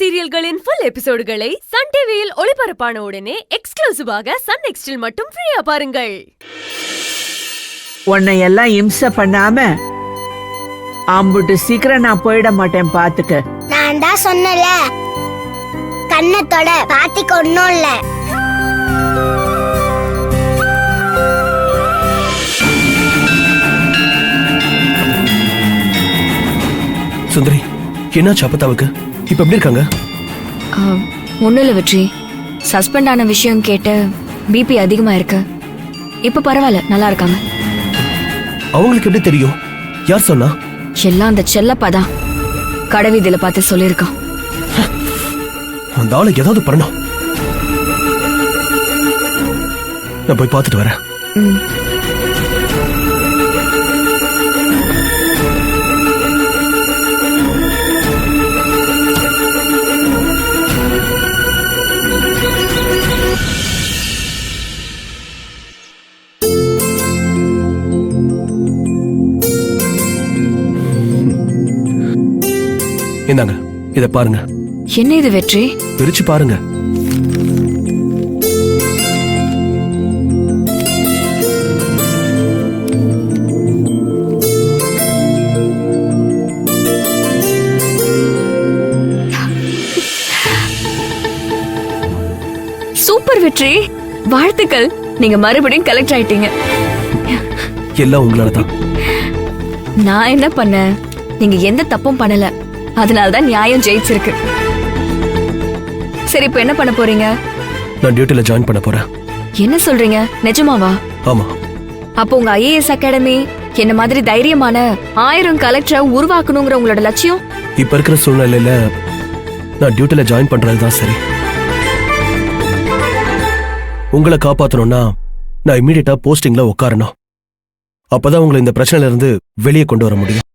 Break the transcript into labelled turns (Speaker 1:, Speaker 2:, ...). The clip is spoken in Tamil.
Speaker 1: சீரியல்களின் ஃபுல் எபிசோடுகளை சன் டிவியில் ஒளிபரப்பான உடனே எக்ஸ்க்ளூசிவாக சன் நெக்ஸ்டில் மட்டும் ஃப்ரீயா பாருங்கள்.
Speaker 2: உன்னை எல்லாம் இம்சை பண்ணாம அம்புட்டு சீக்கிரம் நான் போயிட மாட்டேன் பாத்துக்க.
Speaker 3: நான் தான் சொன்னல கண்ணத்தோட பாத்திக்கு ஒன்னும் இல்ல.
Speaker 4: சுந்தரி, என்னாச்சு அப்பத்தாவுக்கு? இப்ப எப்படி இருக்காங்க?
Speaker 5: ஒண்ணும் இல்ல வெற்றி, சஸ்பெண்ட் ஆன விஷயம் கேட்டு பிபி அதிகமா இருக்கு. இப்ப பரவாயில்ல, நல்லா இருக்காங்க.
Speaker 4: அவங்களுக்கு எப்படி தெரியும்? யார் சொன்னா?
Speaker 5: எல்லாம் அந்த செல்லப்பாதான் கடைவீதியில பார்த்து சொல்லியிருக்கான்.
Speaker 4: அந்த ஆளுக்கு ஏதாவது பண்ணணும். நான் போய் பார்த்துட்டு வரேன். இந்தாங்க, இத பாருங்க.
Speaker 5: என்ன இது வெற்றி?
Speaker 4: பிரிச்சு பாருங்க.
Speaker 5: சூப்பர் வெற்றி, வாழ்த்துக்கள். நீங்க மறுபடியும் கலெக்ட் ஆயிட்டீங்க.
Speaker 4: எல்லாம் உங்களாலதான்.
Speaker 5: நான் என்ன பண்ண? நீங்க எந்த தப்பும் பண்ணல, அதனாலதான் நியாயம் ஜெயிச்சிருக்கு. சரி, இப்ப என்ன பண்ண போறீங்க?
Speaker 4: நான் டியூட்டில ஜாயின் பண்ண போறேன்.
Speaker 5: என்ன சொல்றீங்க, நிஜமாவா?
Speaker 4: ஆமா.
Speaker 5: அப்போ உங்க ஐஏஎஸ் அகாடமி என்ன மாதிரி தைரியமான 1000 கலெக்டரை உருவாக்கணுங்கிற உங்களோட லட்சியம்?
Speaker 4: இப்ப இருக்கிற சூழ்நிலையில நான் டியூட்டில ஜாயின் பண்றதுதான் சரி. உங்களை காப்பாத்தணும்னா நான் இமீடியட்டா போஸ்டிங்ல உட்காரணும். அப்பதான் உங்களை இந்த பிரச்சனையில இருந்து வெளியே கொண்டு வர முடியும்.